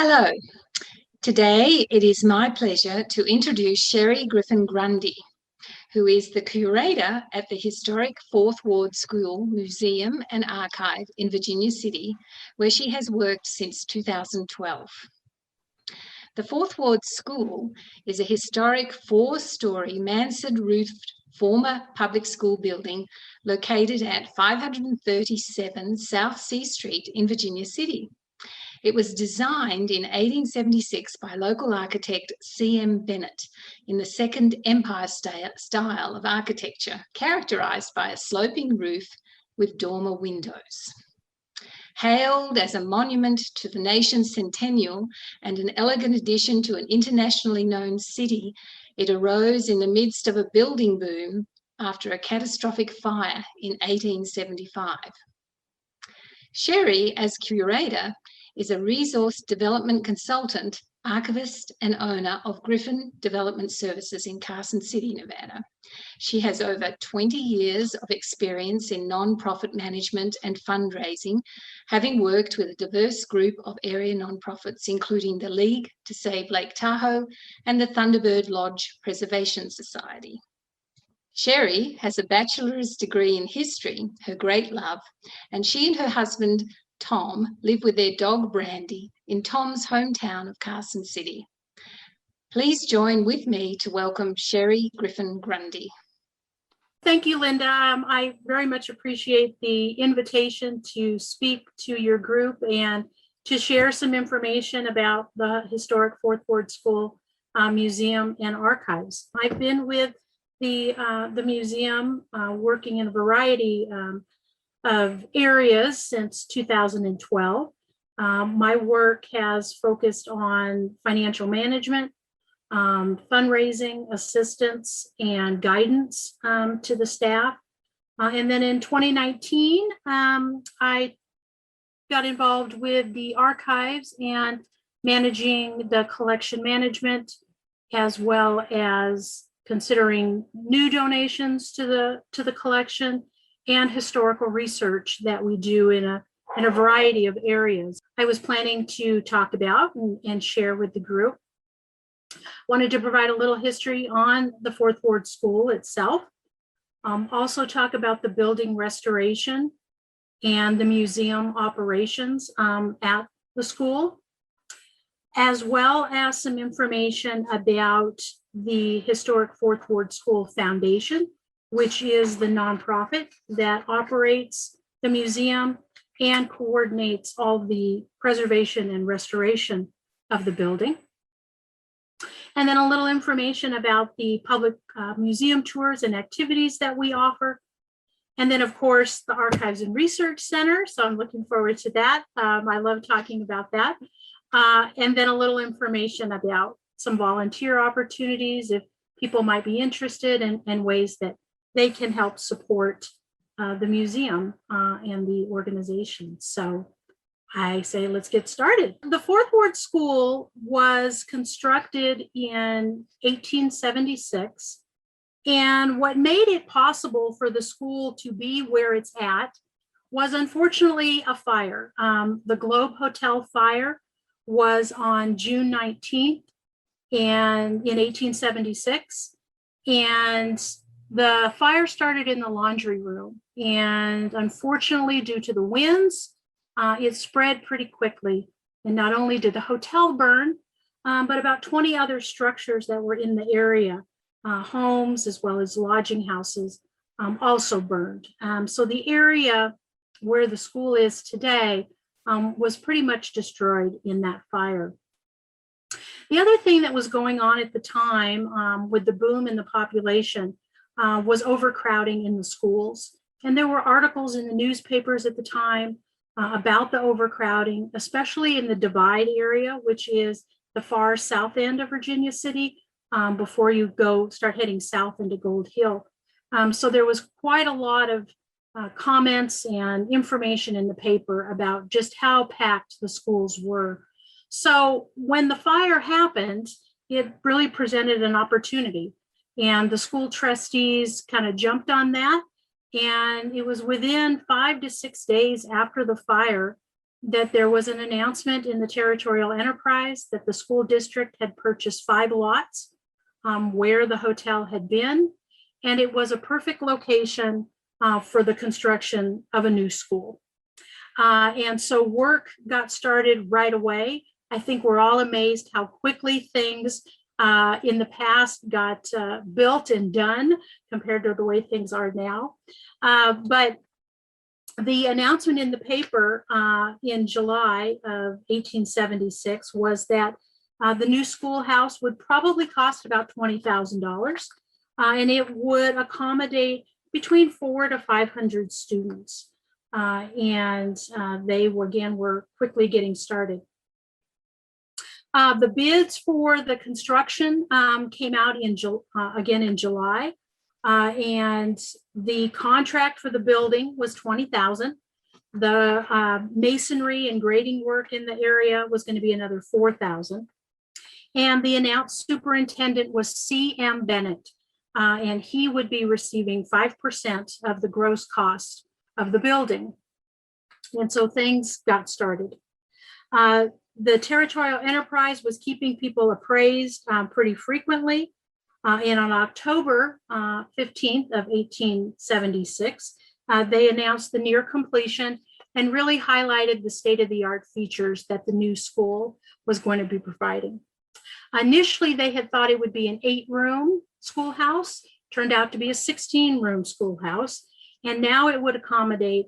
Hello. Today it is my pleasure to introduce Shery Griffin Grundy, who is the curator at the historic Fourth Ward School Museum and Archive in Virginia City, where she has worked since 2012. The Fourth Ward School is a historic four-storey mansard-roofed former public school building located at 537 South C Street in Virginia City. It was designed in 1876 by local architect C.M. Bennett in the Second Empire style of architecture, characterised by a sloping roof with dormer windows. Hailed as a monument to the nation's centennial and an elegant addition to an internationally known city, it arose in the midst of a building boom after a catastrophic fire in 1875. Shery, as curator, is a resource development consultant, archivist, and owner of Griffin Development Services in Carson City, Nevada. She has over 20 years of experience in nonprofit management and fundraising, having worked with a diverse group of area nonprofits, including the League to Save Lake Tahoe and the Thunderbird Lodge Preservation Society. Shery has a bachelor's degree in history, her great love, and she and her husband, Tom, live with their dog Brandy in Tom's hometown of Carson City. Please join with me to welcome Shery Griffin Grundy. Thank you, Linda. I very much appreciate the invitation to speak to your group and to share some information about the historic Fourth Ward School Museum and Archives. I've been with the museum working in a variety of areas since 2012. My work has focused on financial management, fundraising, assistance, and guidance to the staff. And then in 2019, I got involved with the archives and managing the collection management, as well as considering new donations to the collection and historical research that we do in a variety of areas. I was planning to talk about and share with the group. Wanted to provide a little history on the Fourth Ward School itself. Also talk about the building restoration and the museum operations at the school, as well as some information about the historic Fourth Ward School Foundation, which is the nonprofit that operates the museum and coordinates all the preservation and restoration of the building. And then a little information about the public museum tours and activities that we offer. And then, of course, the Archives and Research Center. So I'm looking forward to that. I love talking about that. And then a little information about some volunteer opportunities if people might be interested in ways that they can help support the museum and the organization. So I say, let's get started. The Fourth Ward School was constructed in 1876. And what made it possible for the school to be where it's at was unfortunately a fire. The Globe Hotel fire was on June 19th in 1876. And the fire started in the laundry room, and unfortunately, due to the winds, it spread pretty quickly. And not only did the hotel burn, but about 20 other structures that were in the area, homes as well as lodging houses, also burned. So the area where the school is today was pretty much destroyed in that fire. The other thing that was going on at the time with the boom in the population was overcrowding in the schools. And there were articles in the newspapers at the time about the overcrowding, especially in the Divide area, which is the far south end of Virginia City, before you start heading south into Gold Hill. So there was quite a lot of comments and information in the paper about just how packed the schools were. So when the fire happened, it really presented an opportunity. And the school trustees kind of jumped on that. And it was within 5 to 6 days after the fire that there was an announcement in the territorial enterprise that the school district had purchased 5 lots where the hotel had been, and it was a perfect location for the construction of a new school. And so work got started right away. I think we're all amazed how quickly things in the past got built and done compared to the way things are now. But the announcement in the paper in July of 1876 was that the new schoolhouse would probably cost about $20,000, and it would accommodate between 400 to 500 students. And they were quickly getting started. The bids for the construction came out again in July, and the contract for the building was $20,000. The masonry and grading work in the area was going to be another $4,000. And the announced superintendent was C.M. Bennett, and he would be receiving 5% of the gross cost of the building. And so things got started. The territorial enterprise was keeping people appraised pretty frequently. And on October 15th of 1876, they announced the near completion and really highlighted the state-of-the-art features that the new school was going to be providing. Initially, they had thought it would be an 8-room schoolhouse, turned out to be a 16-room schoolhouse, and now it would accommodate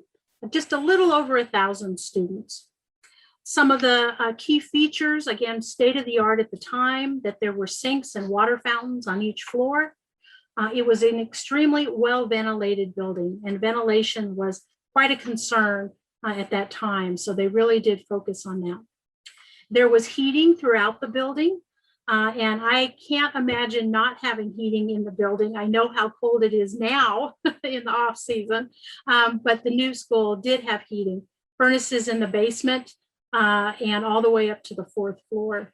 just a little over 1,000 students. Some of the key features, again, state-of-the-art at the time, that there were sinks and water fountains on each floor. It was an extremely well-ventilated building, and ventilation was quite a concern at that time, so they really did focus on that. There was heating throughout the building, and I can't imagine not having heating in the building. I know how cold it is now in the off season, but the new school did have heating, furnaces in the basement, and all the way up to the 4th floor.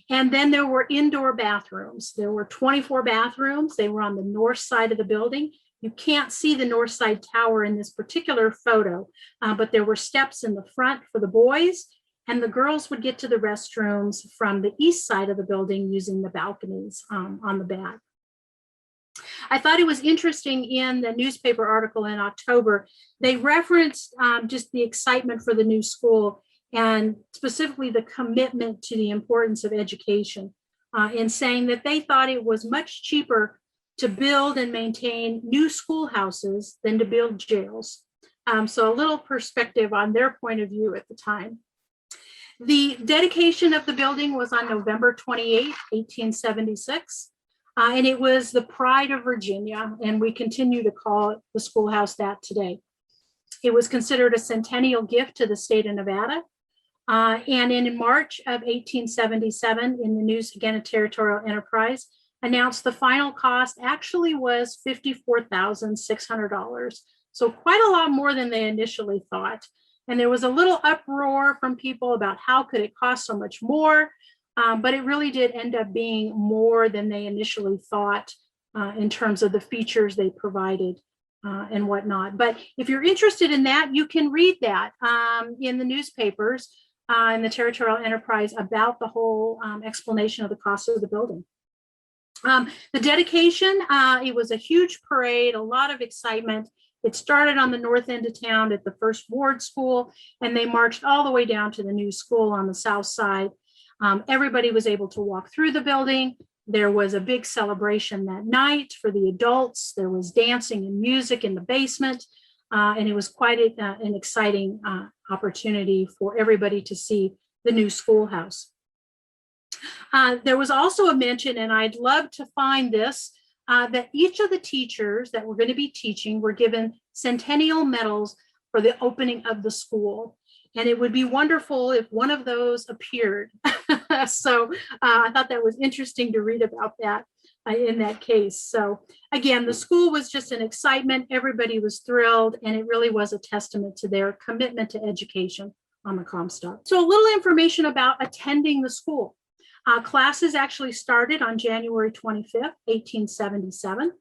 And then there were indoor bathrooms. There were 24 bathrooms. They were on the north side of the building. You can't see the north side tower in this particular photo, but there were steps in the front for the boys, and the girls would get to the restrooms from the east side of the building using the balconies on the back. I thought it was interesting in the newspaper article in October, they referenced just the excitement for the new school and specifically the commitment to the importance of education in saying that they thought it was much cheaper to build and maintain new schoolhouses than to build jails. So a little perspective on their point of view at the time. The dedication of the building was on November 28, 1876, and it was the pride of Virginia, and we continue to call it the schoolhouse that today. It was considered a centennial gift to the state of Nevada, and in March of 1877, in the News Again a Territorial Enterprise, announced the final cost actually was $54,600, so quite a lot more than they initially thought. And there was a little uproar from people about how could it cost so much more, but it really did end up being more than they initially thought in terms of the features they provided and whatnot. But if you're interested in that, you can read that in the newspapers in the Territorial Enterprise about the whole explanation of the cost of the building. The dedication, it was a huge parade, a lot of excitement. It started on the north end of town at the First Ward School, and they marched all the way down to the new school on the south side. Everybody was able to walk through the building. There was a big celebration that night for the adults. There was dancing and music in the basement, and it was quite an exciting opportunity for everybody to see the new schoolhouse. There was also a mention, and I'd love to find this, that each of the teachers that were going to be teaching were given centennial medals for the opening of the school. And it would be wonderful if one of those appeared. So I thought that was interesting to read about that in that case. So again, the school was just an excitement. Everybody was thrilled, and it really was a testament to their commitment to education on the Comstock. So a little information about attending the school. Classes actually started on January 25th, 1877.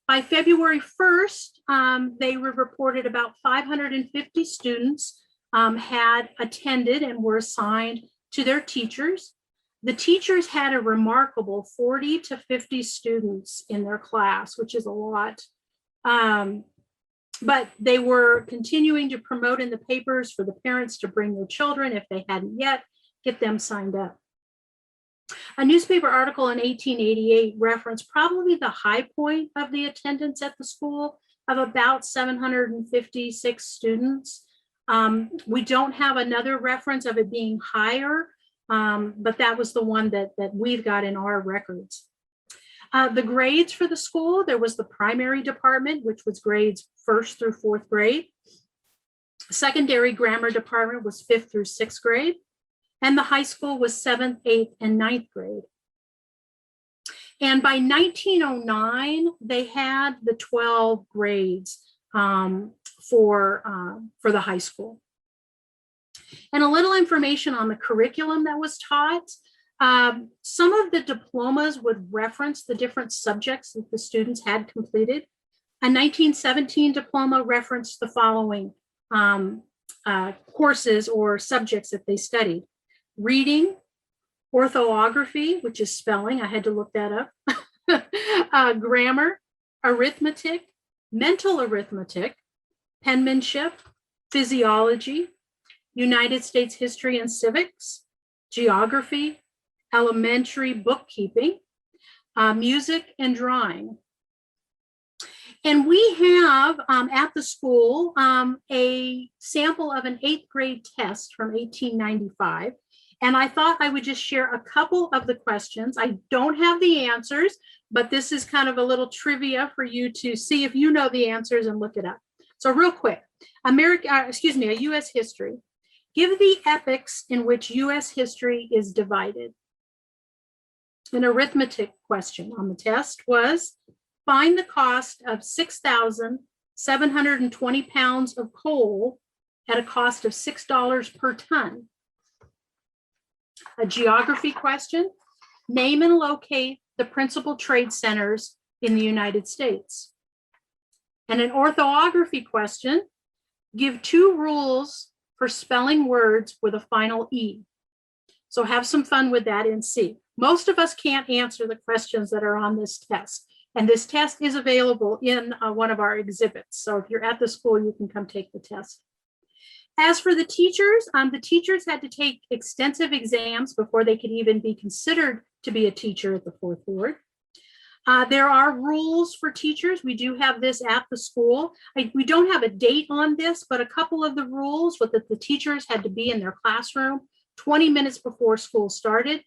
By February 1st, they reported about 550 students had attended and were assigned to their teachers. The teachers had a remarkable 40 to 50 students in their class, which is a lot. But they were continuing to promote in the papers for the parents to bring their children, if they hadn't yet, get them signed up. A newspaper article in 1888 referenced probably the high point of the attendance at the school of about 756 students. We don't have another reference of it being higher, but that was the one that we've got in our records. The grades for the school, there was the primary department, which was grades 1st through 4th grade. Secondary grammar department was 5th through 6th grade. And the high school was 7th, 8th, and 9th grade. And by 1909, they had the 12 grades for the high school. And a little information on the curriculum that was taught. Some of the diplomas would reference the different subjects that the students had completed. A 1917 diploma referenced the following courses or subjects that they studied: reading, orthography, which is spelling, I had to look that up, grammar, arithmetic, mental arithmetic, penmanship, physiology, United States history and civics, geography, elementary bookkeeping, music, and drawing. And we have at the school a sample of an 8th grade test from 1895. And I thought I would just share a couple of the questions. I don't have the answers, but this is kind of a little trivia for you to see if you know the answers and look it up. So real quick, a U.S. history. Give the epochs in which U.S. history is divided. An arithmetic question on the test was, find the cost of 6,720 pounds of coal at a cost of $6 per ton. A geography question, name and locate the principal trade centers in the United States. And an orthography question, give 2 rules for spelling words with a final E. So have some fun with that and see. Most of us can't answer the questions that are on this test. And this test is available in one of our exhibits. So if you're at the school, you can come take the test. As for the teachers had to take extensive exams before they could even be considered to be a teacher at the 4th ward. There are rules for teachers. We do have this at the school. We don't have a date on this, but a couple of the rules was that the teachers had to be in their classroom 20 minutes before school started,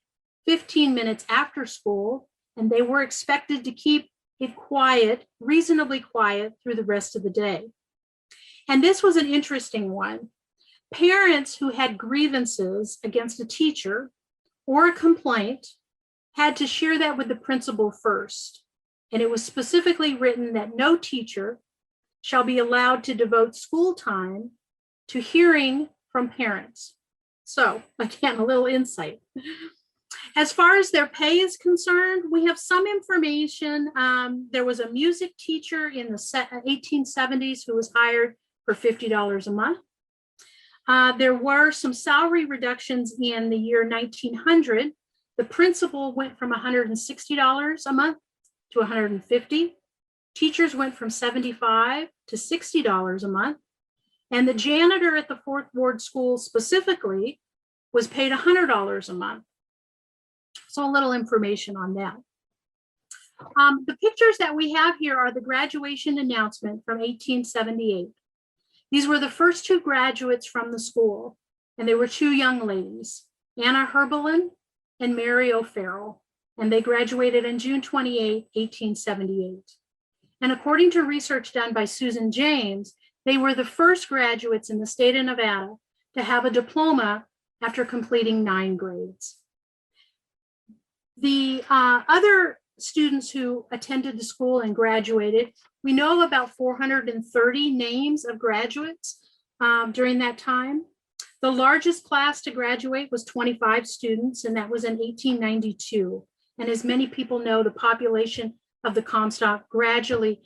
15 minutes after school, and they were expected to keep it quiet, reasonably quiet, through the rest of the day. And this was an interesting one. Parents who had grievances against a teacher or a complaint had to share that with the principal first. And it was specifically written that no teacher shall be allowed to devote school time to hearing from parents. So again, a little insight. As far as their pay is concerned, we have some information. There was a music teacher in the 1870s who was hired for $50 a month. There were some salary reductions in the year 1900. The principal went from $160 a month to $150. Teachers went from $75 to $60 a month. And the janitor at the 4th ward school specifically was paid $100 a month. So a little information on that. The pictures that we have here are the graduation announcement from 1878. These were the first 2 graduates from the school, and they were 2 young ladies, Anna Herbelin and Mary O'Farrell, and they graduated on June 28, 1878. And according to research done by Susan James, they were the first graduates in the state of Nevada to have a diploma after completing 9 grades. The other students who attended the school and graduated, we know about 430 names of graduates during that time. The largest class to graduate was 25 students, and that was in 1892. And as many people know, the population of the Comstock gradually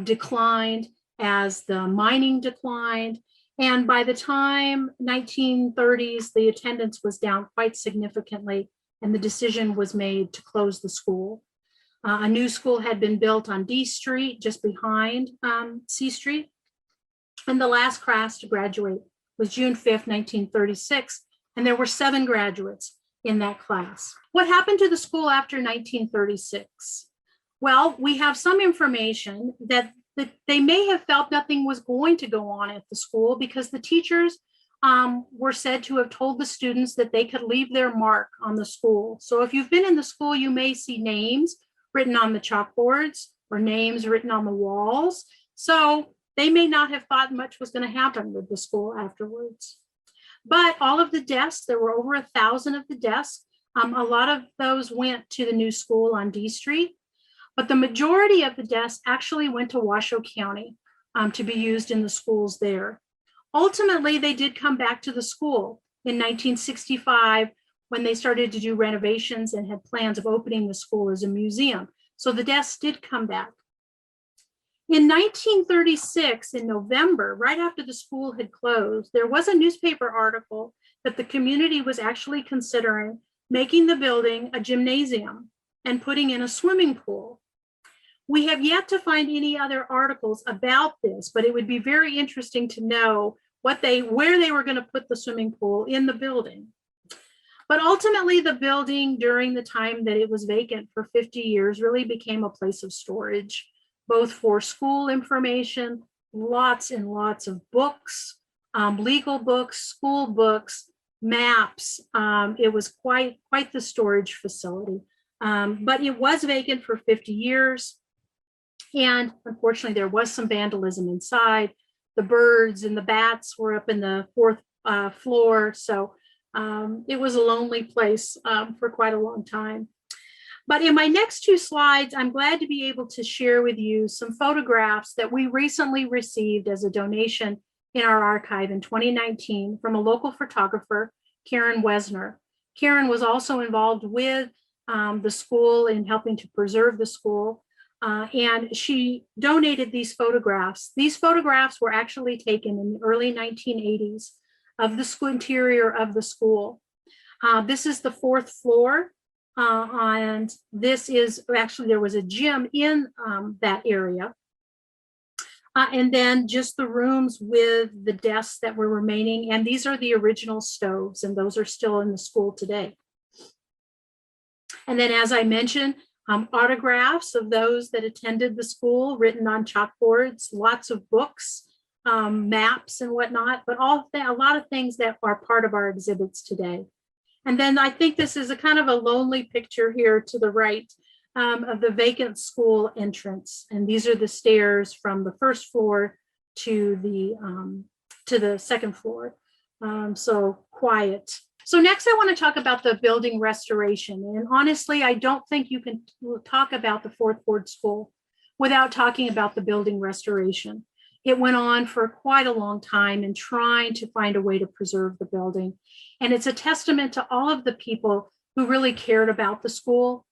declined as the mining declined. And by the time 1930s, the attendance was down quite significantly, and the decision was made to close the school. A new school had been built on D Street, just behind C Street. And the last class to graduate was June 5th, 1936. And there were 7 graduates in that class. What happened to the school after 1936? Well, we have some information that they may have felt nothing was going to go on at the school because the teachers were said to have told the students that they could leave their mark on the school. So if you've been in the school, you may see names written on the chalkboards or names written on the walls. So they may not have thought much was going to happen with the school afterwards. But all of the desks, there were over 1,000 of the desks. A lot of those went to the new school on D Street. But the majority of the desks actually went to Washoe County to be used in the schools there. Ultimately, they did come back to the school in 1965 when they started to do renovations and had plans of opening the school as a museum. So the desks did come back. In 1936, in November, right after the school had closed, there was a newspaper article that the community was actually considering making the building a gymnasium and putting in a swimming pool. We have yet to find any other articles about this, but it would be very interesting to know where they were going to put the swimming pool in the building. But ultimately, the building during the time that it was vacant for 50 years really became a place of storage, both for school information, lots and lots of books, legal books, school books, maps. It was quite the storage facility. But it was vacant for 50 years. And unfortunately, there was some vandalism inside. The birds and the bats were up in the 4th floor. So it was a lonely place for quite a long time. But in my next 2 slides, I'm glad to be able to share with you some photographs that we recently received as a donation in our archive in 2019 from a local photographer, Karen Wesner. Karen was also involved with the school in helping to preserve the school. And she donated these photographs. These photographs were actually taken in the early 1980s of the school interior of the school. This is the 4th floor. And this is actually, there was a gym in that area. And then just the rooms with the desks that were remaining. And these are the original stoves, and those are still in the school today. And then, as I mentioned, autographs of those that attended the school written on chalkboards, lots of books, maps and whatnot, but a lot of things that are part of our exhibits today. And then I think this is a kind of a lonely picture here to the right of the vacant school entrance. And these are the stairs from the 1st floor to the 2nd floor. So quiet. So next I want to talk about the building restoration. And honestly, I don't think you can talk about the 4th Ward School without talking about the building restoration. It went on for quite a long time in trying to find a way to preserve the building. And it's a testament to all of the people who really cared about the school,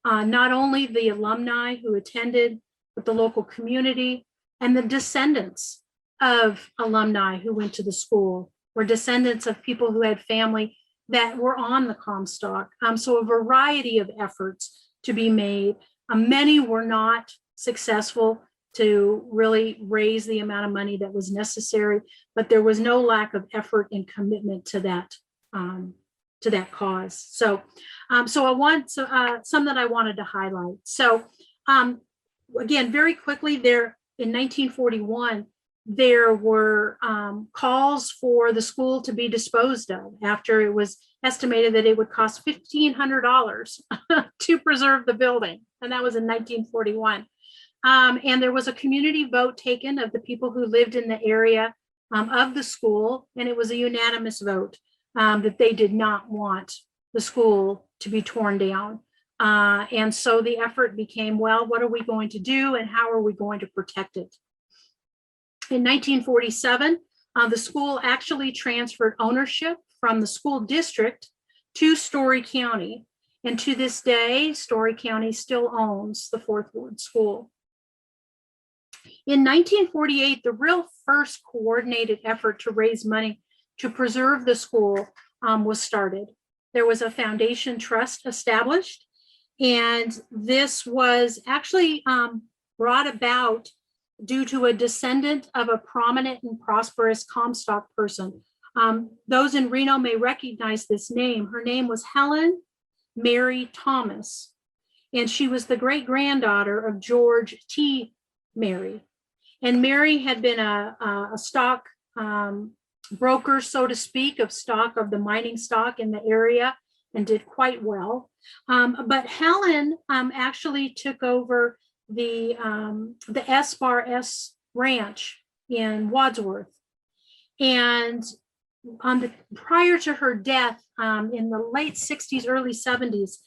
not only the alumni who attended, but the local community and the descendants of alumni who went to the school, or descendants of people who had family that were on the Comstock. So a variety of efforts to be made. Many were not successful to really raise the amount of money that was necessary, but there was no lack of effort and commitment to that cause. So, I want some that I wanted to highlight. So, again, very quickly, there in 1941, there were calls for the school to be disposed of after it was estimated that it would cost $1,500 to preserve the building, and that was in 1941. And there was a community vote taken of the people who lived in the area of the school, and it was a unanimous vote that they did not want the school to be torn down. And so the effort became, well, what are we going to do and how are we going to protect it? In 1947, the school actually transferred ownership from the school district to Story County. And to this day, Story County still owns the 4th Ward School. In 1948, the real first coordinated effort to raise money to preserve the school was started. There was a foundation trust established, and this was actually brought about due to a descendant of a prominent and prosperous Comstock person. Those in Reno may recognize this name. Her name was Helen Mary Thomas, and she was the great-granddaughter of George T. Mary. And Mary had been a stock broker, so to speak, of the mining stock in the area, and did quite well. But Helen actually took over the S ranch in Wadsworth. And prior to her death in the late 60s, early 70s,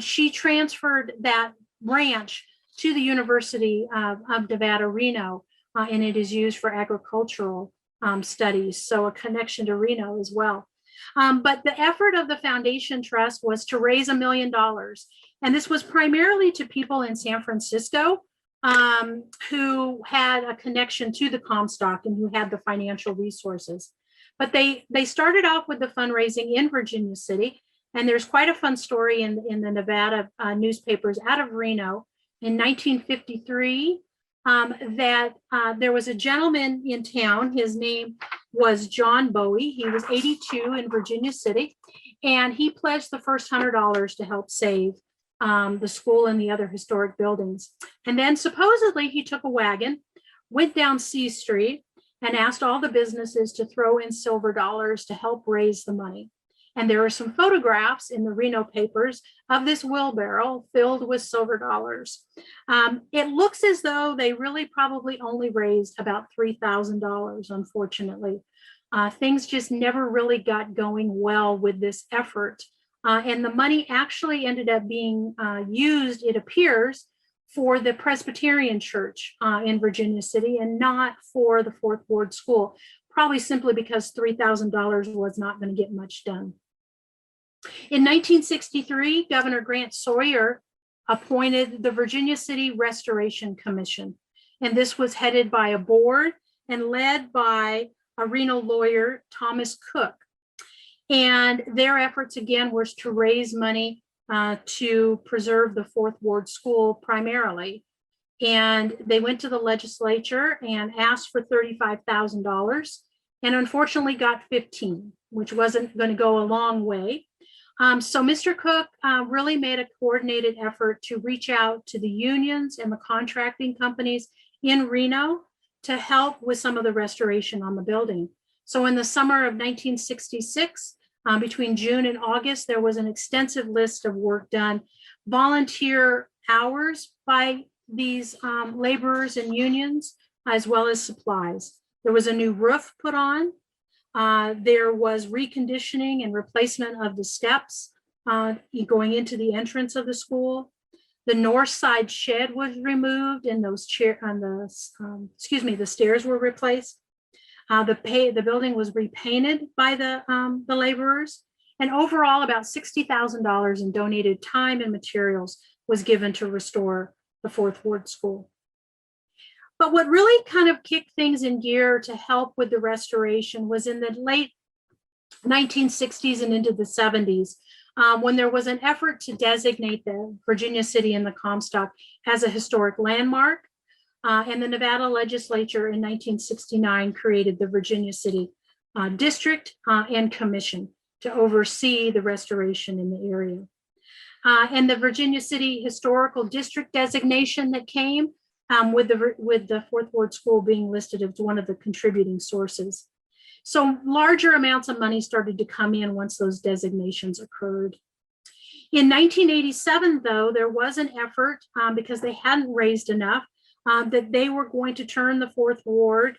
she transferred that ranch to the University of Nevada, Reno, and it is used for agricultural studies, so a connection to Reno as well. But the effort of the Foundation Trust was to raise $1 million. And this was primarily to people in San Francisco who had a connection to the Comstock and who had the financial resources. But they started off with the fundraising in Virginia City. And there's quite a fun story in the Nevada newspapers out of Reno in 1953 that there was a gentleman in town. His name was John Bowie. He was 82 in Virginia City, and he pledged the first $100 to help save the school and the other historic buildings. And then supposedly he took a wagon, went down C Street, and asked all the businesses to throw in silver dollars to help raise the money. And there are some photographs in the Reno papers of this wheelbarrow filled with silver dollars. It looks as though they really probably only raised about $3,000, unfortunately. Things just never really got going well with this effort. And the money actually ended up being used, it appears, for the Presbyterian Church in Virginia City and not for the Fourth Ward School, probably simply because $3,000 was not going to get much done. In 1963, Governor Grant Sawyer appointed the Virginia City Restoration Commission, and this was headed by a board and led by a Reno lawyer, Thomas Cook. And their efforts, again, was to raise money to preserve the Fourth Ward School primarily. And they went to the legislature and asked for $35,000 and unfortunately got 15, which wasn't going to go a long way. So Mr. Cook really made a coordinated effort to reach out to the unions and the contracting companies in Reno to help with some of the restoration on the building. So in the summer of 1966, between June and August, there was an extensive list of work done, volunteer hours by these laborers and unions, as well as supplies. There was a new roof put on. There was reconditioning and replacement of the steps going into the entrance of the school. The north side shed was removed, and the stairs were replaced. The building was repainted by the laborers, and overall about $60,000 in donated time and materials was given to restore the Fourth Ward School. But what really kind of kicked things in gear to help with the restoration was in the late 1960s and into the 70s, when there was an effort to designate the Virginia City and the Comstock as a historic landmark. And the Nevada legislature in 1969 created the Virginia City District and Commission to oversee the restoration in the area. And the Virginia City Historical District designation that came with the Fourth Ward School being listed as one of the contributing sources. So larger amounts of money started to come in once those designations occurred. In 1987, though, there was an effort because they hadn't raised enough that they were going to turn the Fourth Ward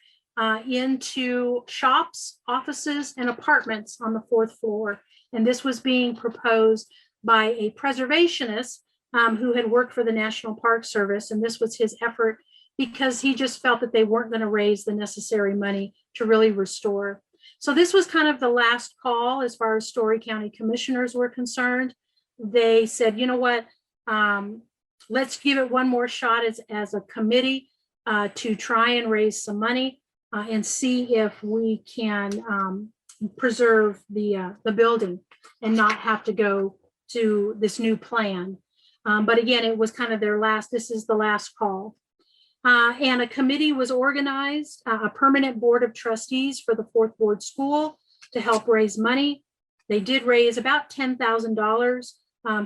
into shops, offices, and apartments on the fourth floor. And this was being proposed by a preservationist who had worked for the National Park Service. And this was his effort because he just felt that they weren't going to raise the necessary money to really restore. So this was kind of the last call as far as Story County commissioners were concerned. They said, you know what, let's give it one more shot as a committee. to try and raise some money and see if we can preserve the building and not have to go to this new plan. But again, it was kind of this is the last call. And a committee was organized, a permanent board of trustees for the Fourth Ward School to help raise money. They did raise about $10,000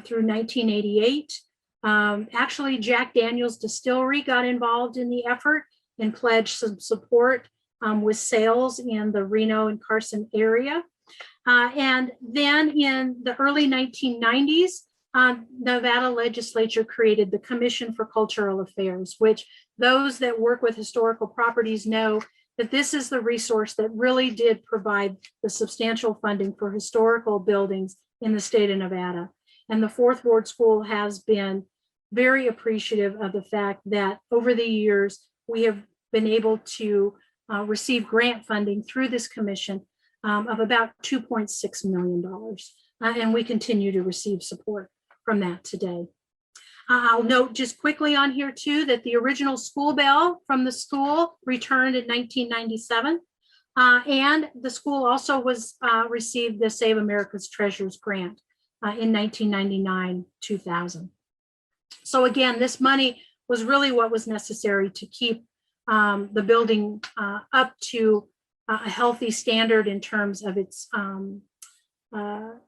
through 1988. Actually, Jack Daniel's Distillery got involved in the effort and pledged some support with sales in the Reno and Carson area. And then in the early 1990s, Nevada legislature created the Commission for Cultural Affairs, which those that work with historical properties know that this is the resource that really did provide the substantial funding for historical buildings in the state of Nevada. And the Fourth Ward School has been very appreciative of the fact that over the years, we have been able to receive grant funding through this commission of about $2.6 million. And we continue to receive support from that today. I'll note just quickly on here too that the original school bell from the school returned in 1997. And the school also received the Save America's Treasures grant in 1999-2000. So again, this money was really what was necessary to keep the building up to a healthy standard in terms of its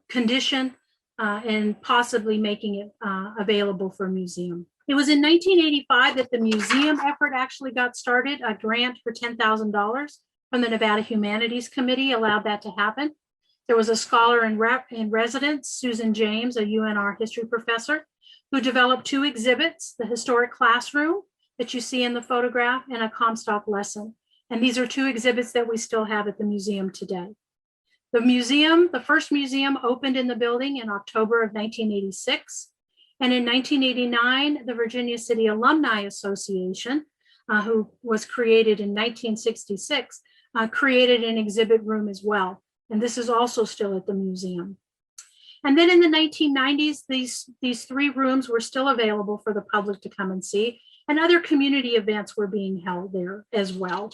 condition and possibly making it available for a museum. It was in 1985 that the museum effort actually got started. A grant for $10,000 from the Nevada Humanities Committee allowed that to happen. There was a scholar in residence, Susan James, a UNR history professor, who developed two exhibits, the historic classroom that you see in the photograph and a Comstock lesson. And these are two exhibits that we still have at the museum today. The first museum opened in the building in October of 1986. And in 1989, the Virginia City Alumni Association, who was created in 1966, created an exhibit room as well. And this is also still at the museum. And then in the 1990s, these three rooms were still available for the public to come and see, and other community events were being held there as well.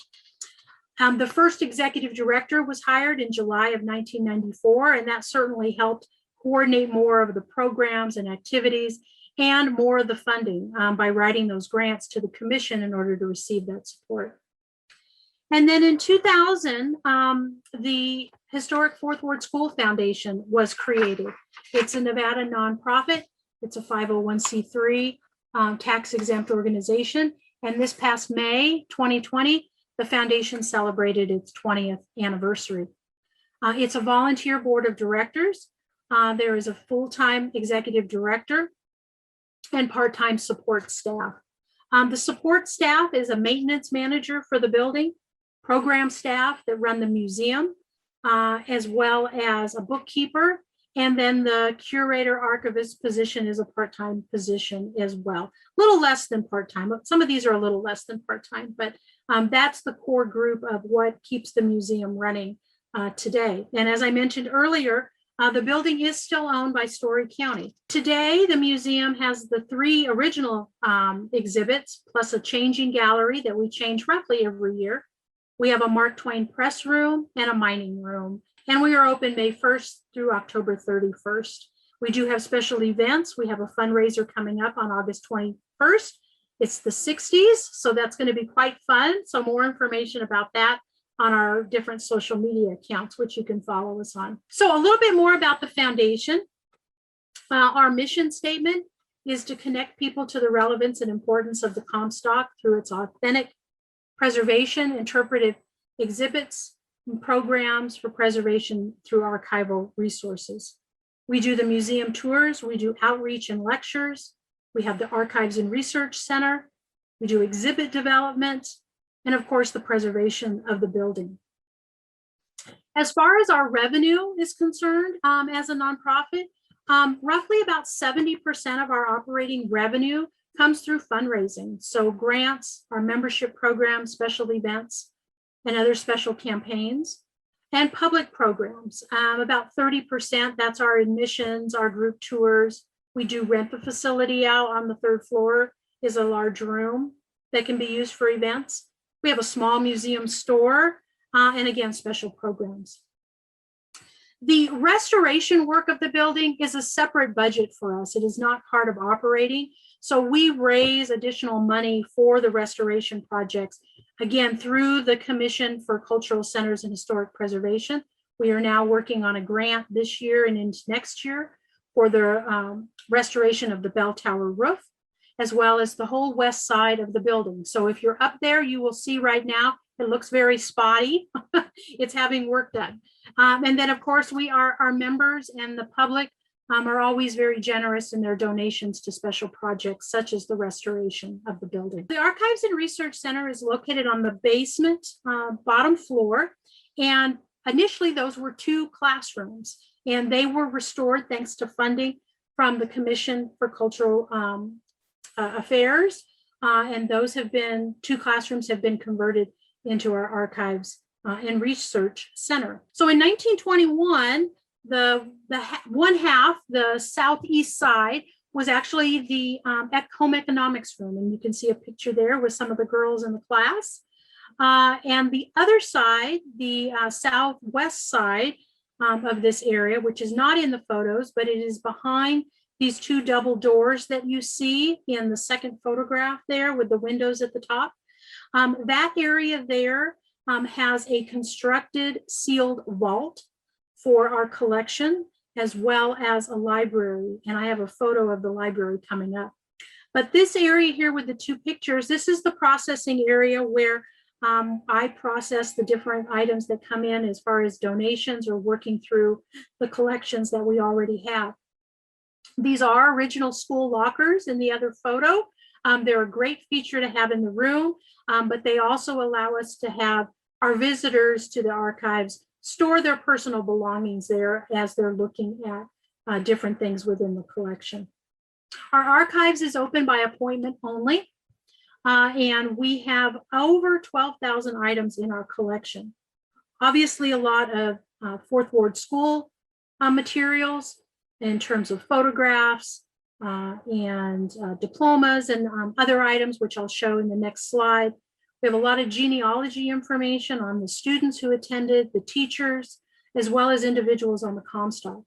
The first executive director was hired in July of 1994, and that certainly helped coordinate more of the programs and activities and more of the funding by writing those grants to the commission in order to receive that support. And then in 2000, the Historic Fourth Ward School Foundation was created. It's a Nevada nonprofit. It's a 501c3 tax-exempt organization. And this past May 2020, the foundation celebrated its 20th anniversary. It's a volunteer board of directors. There is a full-time executive director and part-time support staff. The support staff is a maintenance manager for the building, program staff that run the museum, as well as a bookkeeper. And then the curator archivist position is a part-time position as well. A little less than part-time. Some of these are a little less than part-time, but that's the core group of what keeps the museum running today. And as I mentioned earlier, the building is still owned by Story County. Today, the museum has the three original exhibits, plus a changing gallery that we change roughly every year. We have a Mark Twain press room and a mining room, and we are open May 1st through October 31st. We do have special events. We have a fundraiser coming up on August 21st. It's the 60s, so that's going to be quite fun. So more information about that on our different social media accounts, which you can follow us on. So a little bit more about the foundation. Our mission statement is to connect people to the relevance and importance of the Comstock through its authentic preservation, interpretive exhibits, and programs for preservation through archival resources. We do the museum tours, we do outreach and lectures, we have the Archives and Research Center, we do exhibit development, and of course, the preservation of the building. As far as our revenue is concerned, as a nonprofit, roughly about 70% of our operating revenue comes through fundraising. So grants, our membership programs, special events, and other special campaigns, and public programs. About 30%, that's our admissions, our group tours. We do rent the facility out on the third floor, is a large room. that can be used for events. We have a small museum store, and again, special programs. The restoration work of the building is a separate budget for us. It is not part of operating. So we raise additional money for the restoration projects, again, through the Commission for Cultural Centers and Historic Preservation. We are now working on a grant this year and into next year for the restoration of the bell tower roof, as well as the whole west side of the building. So if you're up there, you will see right now, it looks very spotty. It's having work done. And then of course, our members and the public are always very generous in their donations to special projects, such as the restoration of the building. The Archives and Research Center is located on the basement, bottom floor. And initially those were 2 classrooms, and they were restored thanks to funding from the Commission for Cultural Affairs. And those have been, 2 classrooms have been converted into our Archives and Research Center. So in 1921, the one half, the southeast side, was actually the home economics room. And you can see a picture there with some of the girls in the class. And the other side, the southwest side of this area, which is not in the photos, but it is behind these 2 double doors that you see in the second photograph there with the windows at the top. That area there has a constructed sealed vault for our collection, as well as a library. And I have a photo of the library coming up. But this area here with the 2 pictures, this is the processing area where I process the different items that come in as far as donations or working through the collections that we already have. These are original school lockers in the other photo. They're a great feature to have in the room, but they also allow us to have our visitors to the archives store their personal belongings there as they're looking at different things within the collection. Our archives is open by appointment only, and we have over 12,000 items in our collection. Obviously, a lot of Fourth Ward School materials in terms of photographs and diplomas and other items, which I'll show in the next slide. We have a lot of genealogy information on the students who attended, the teachers, as well as individuals on the Comstock.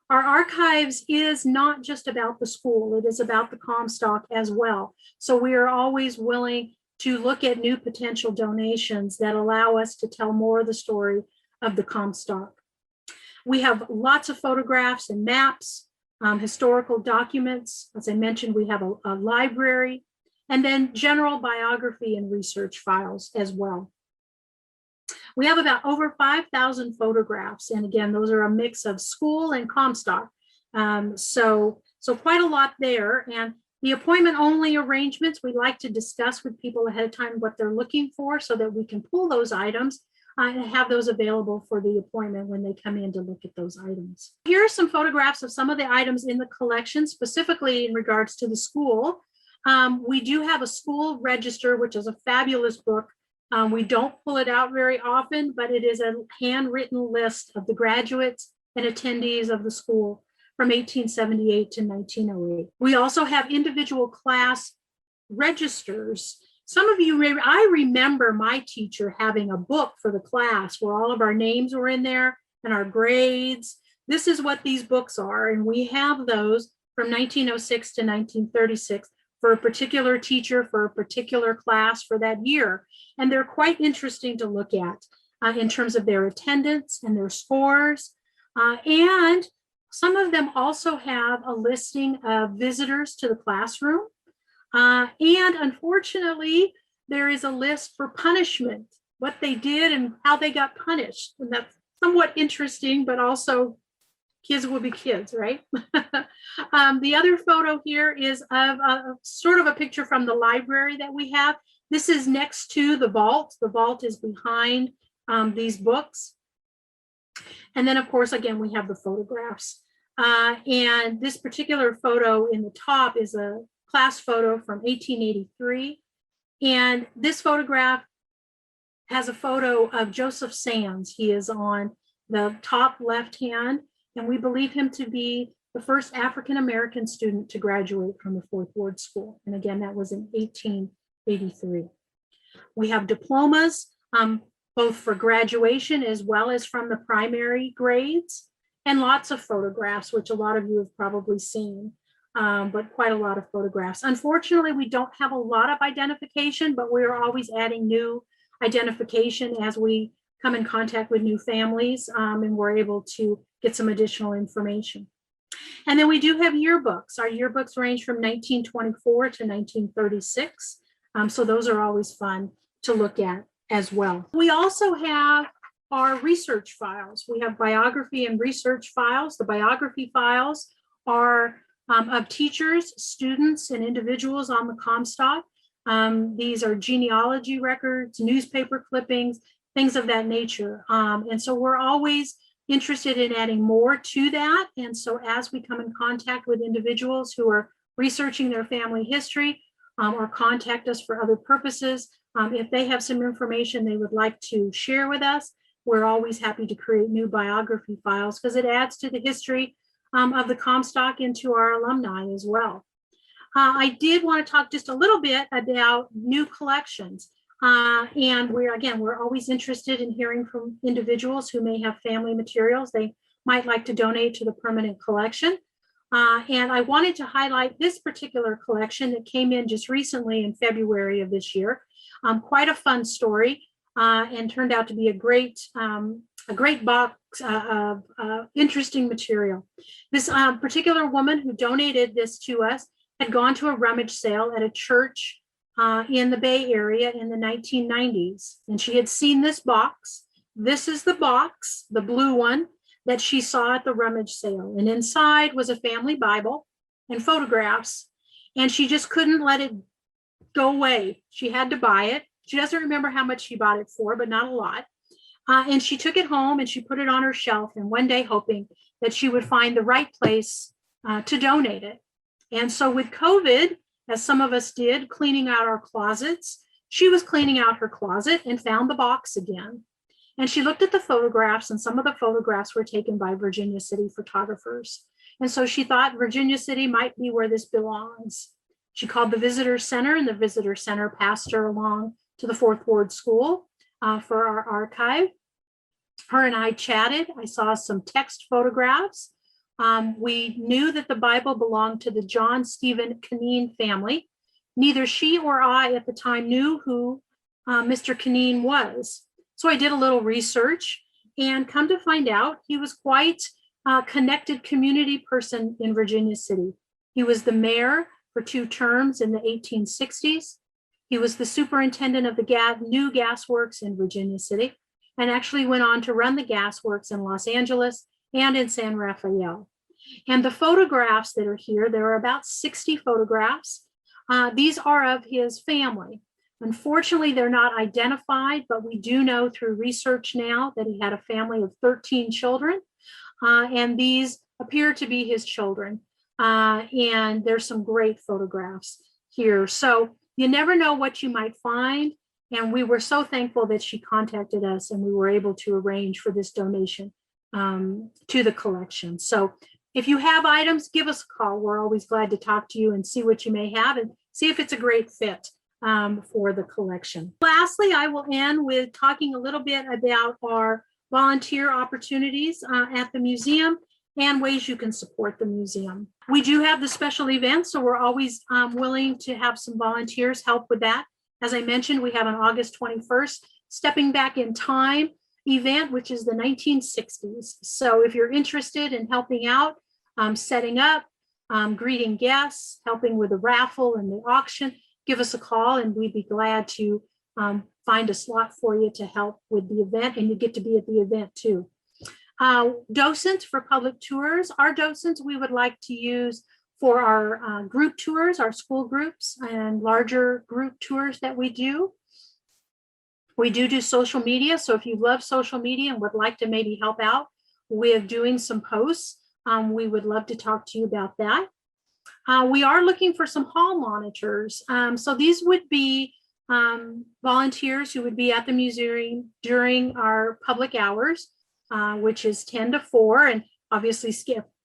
Our archives is not just about the school, it is about the Comstock as well. So we are always willing to look at new potential donations that allow us to tell more of the story of the Comstock. We have lots of photographs and maps, historical documents. As I mentioned, we have a library, and then general biography and research files as well. We have about over 5,000 photographs. And again, those are a mix of school and Comstock. So quite a lot there. And the appointment only arrangements, we like to discuss with people ahead of time what they're looking for so that we can pull those items and have those available for the appointment when they come in to look at those items. Here are some photographs of some of the items in the collection, specifically in regards to the school. We do have a school register, which is a fabulous book. We don't pull it out very often, but it is a handwritten list of the graduates and attendees of the school from 1878 to 1908. We also have individual class registers. Some of you, I remember my teacher having a book for the class where all of our names were in there and our grades. This is what these books are, and we have those from 1906 to 1936. For a particular teacher, for a particular class for that year. And they're quite interesting to look at in terms of their attendance and their scores. And some of them also have a listing of visitors to the classroom. And unfortunately, there is a list for punishment, what they did and how they got punished. And that's somewhat interesting, but also kids will be kids, right? The other photo here is of sort of a picture from the library that we have. This is next to the vault. The vault is behind these books. And then, of course, again, we have the photographs. And this particular photo in the top is a class photo from 1883. And this photograph has a photo of Joseph Sands. He is on the top left hand. And we believe him to be the first African-American student to graduate from the Fourth Ward School. And again, that was in 83. We have diplomas, both for graduation as well as from the primary grades, and lots of photographs, which a lot of you have probably seen, but quite a lot of photographs. Unfortunately, we don't have a lot of identification, but we're always adding new identification as we come in contact with new families, and we're able to get some additional information. And then we do have yearbooks. Our yearbooks range from 1924 to 1936. So those are always fun to look at as well. We also have our research files. We have biography and research files. The biography files are of teachers, students, and individuals on the Comstock. These are genealogy records, newspaper clippings, things of that nature. And so we're always interested in adding more to that. And so as we come in contact with individuals who are researching their family history, or contact us for other purposes, if they have some information they would like to share with us, we're always happy to create new biography files because it adds to the history of the Comstock and to our alumni as well. I did want to talk just a little bit about new collections. And we're always interested in hearing from individuals who may have family materials they might like to donate to the permanent collection. And I wanted to highlight this particular collection that came in just recently in February of this year. Quite a fun story, and turned out to be a great box of interesting material. This particular woman who donated this to us had gone to a rummage sale at a church in the Bay Area in the 1990s. And she had seen this box. This is the box, the blue one, that she saw at the rummage sale. And inside was a family Bible and photographs. And she just couldn't let it go away. She had to buy it. She doesn't remember how much she bought it for, but not a lot. And she took it home and she put it on her shelf, and one day hoping that she would find the right place to donate it. And so with COVID, as some of us did, cleaning out our closets, she was cleaning out her closet and found the box again. And she looked at the photographs, and some of the photographs were taken by Virginia City photographers. And so she thought Virginia City might be where this belongs. She called the visitor center, and the visitor center passed her along to the Fourth Ward School for our archive. Her and I chatted. I saw some text photographs. We knew that the Bible belonged to the John Stephen Caneen family. Neither she or I at the time knew who Mr. Caneen was. So I did a little research, and come to find out, he was quite a connected community person in Virginia City. He was the mayor for 2 terms in the 1860s. He was the superintendent of the new gas works in Virginia City, and actually went on to run the gas works in Los Angeles and in San Rafael. And the photographs that are here, there are about 60 photographs. These are of his family. Unfortunately, they're not identified, but we do know through research now that he had a family of 13 children, and these appear to be his children. And there's some great photographs here. So you never know what you might find. And we were so thankful that she contacted us, and we were able to arrange for this donation to the collection. So if you have items, give us a call. We're always glad to talk to you and see what you may have and see if it's a great fit for the collection. Lastly, I will end with talking a little bit about our volunteer opportunities at the museum and ways you can support the museum. We do have the special events, so we're always willing to have some volunteers help with that. As I mentioned, we have an August 21st Stepping Back in Time event, which is the 1960s. So if you're interested in helping out, setting up, greeting guests, helping with the raffle and the auction, give us a call, and we'd be glad to find a slot for you to help with the event, and you get to be at the event too. Docents for public tours. Our docents we would like to use for our group tours, our school groups and larger group tours that we do. We do social media. So if you love social media and would like to maybe help out with doing some posts, we would love to talk to you about that. We are looking for some hall monitors. So these would be volunteers who would be at the museum during our public hours, which is 10 to 4, and obviously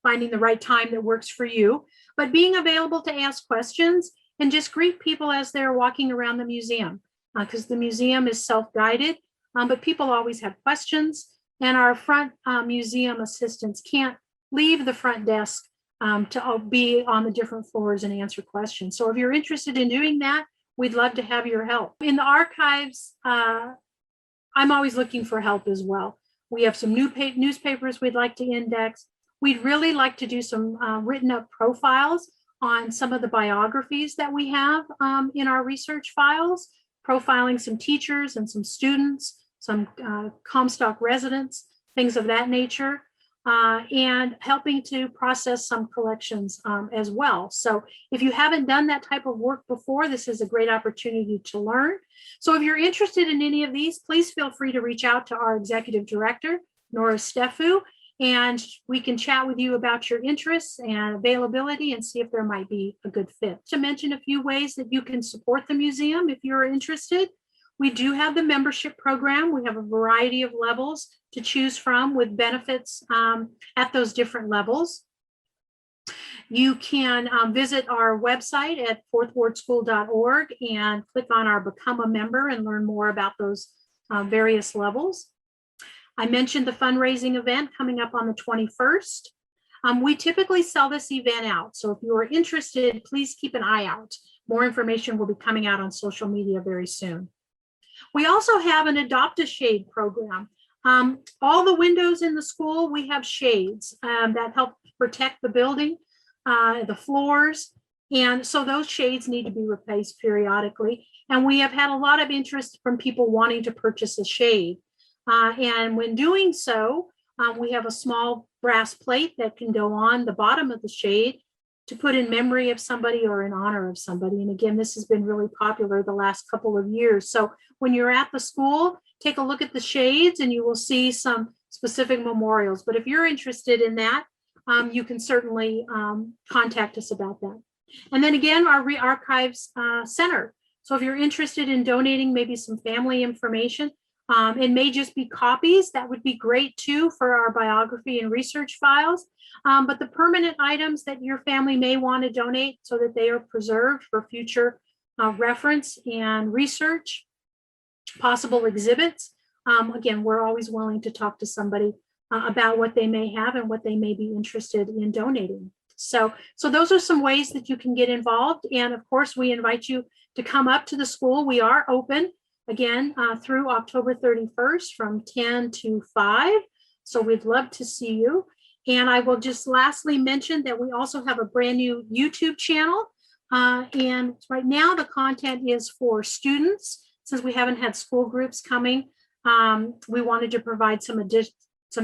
finding the right time that works for you, but being available to ask questions and just greet people as they're walking around the museum, because the museum is self-guided, but people always have questions, and our front museum assistants can't leave the front desk to be on the different floors and answer questions. So if you're interested in doing that, we'd love to have your help. In the archives, I'm always looking for help as well. We have some new newspapers we'd like to index. We'd really like to do some written up profiles on some of the biographies that we have in our research files, profiling some teachers and some students, some Comstock residents, things of that nature, and helping to process some collections as well. So if you haven't done that type of work before, this is a great opportunity to learn. So if you're interested in any of these, please feel free to reach out to our executive director, Nora Stefu, and we can chat with you about your interests and availability and see if there might be a good fit. To mention a few ways that you can support the museum if you're interested, we do have the membership program. We have a variety of levels to choose from with benefits at those different levels. You can visit our website at fourthwardschool.org and click on our Become a Member and learn more about those various levels. I mentioned the fundraising event coming up on the 21st. We typically sell this event out, so if you are interested, please keep an eye out. More information will be coming out on social media very soon. We also have an Adopt a Shade program. All the windows in the school, we have shades that help protect the building, the floors, and so those shades need to be replaced periodically. And we have had a lot of interest from people wanting to purchase a shade. And when doing so, we have a small brass plate that can go on the bottom of the shade to put in memory of somebody or in honor of somebody. And again, this has been really popular the last couple of years. So when you're at the school, take a look at the shades and you will see some specific memorials. But if you're interested in that, you can certainly contact us about that. And then again, our Archives Center. So if you're interested in donating maybe some family information, it may just be copies. That would be great too for our biography and research files. But the permanent items that your family may want to donate so that they are preserved for future reference and research, possible exhibits. Again, we're always willing to talk to somebody about what they may have and what they may be interested in donating. So those are some ways that you can get involved. And of course, we invite you to come up to the school. We are open again through October 31st from 10 to 5. So we'd love to see you. And I will just lastly mention that we also have a brand new YouTube channel. And right now the content is for students. Since we haven't had school groups coming, we wanted to provide some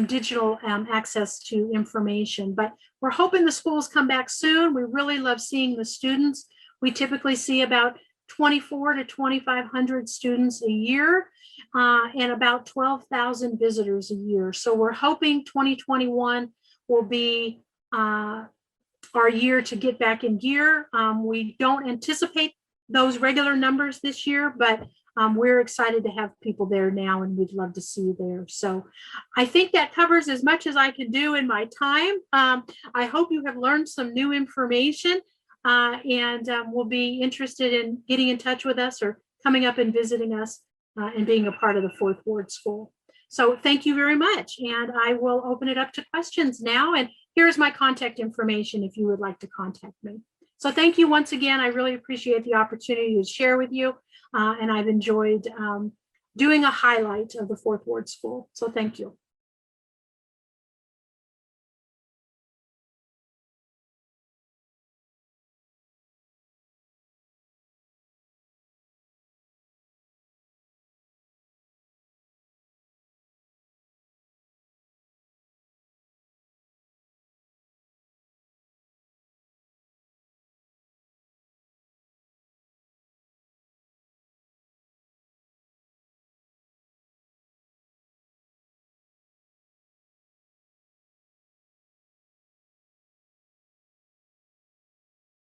digital access to information. But we're hoping the schools come back soon. We really love seeing the students. We typically see about 24 to 2,500 students a year and about 12,000 visitors a year. So we're hoping 2021 will be our year to get back in gear. We don't anticipate those regular numbers this year, but we're excited to have people there now and we'd love to see you there. So I think that covers as much as I can do in my time. I hope you have learned some new information. And will be interested in getting in touch with us or coming up and visiting us and being a part of the Fourth Ward School. So thank you very much. And I will open it up to questions now. And here's my contact information if you would like to contact me. So thank you once again. I really appreciate the opportunity to share with you. And I've enjoyed doing a highlight of the Fourth Ward School. So thank you.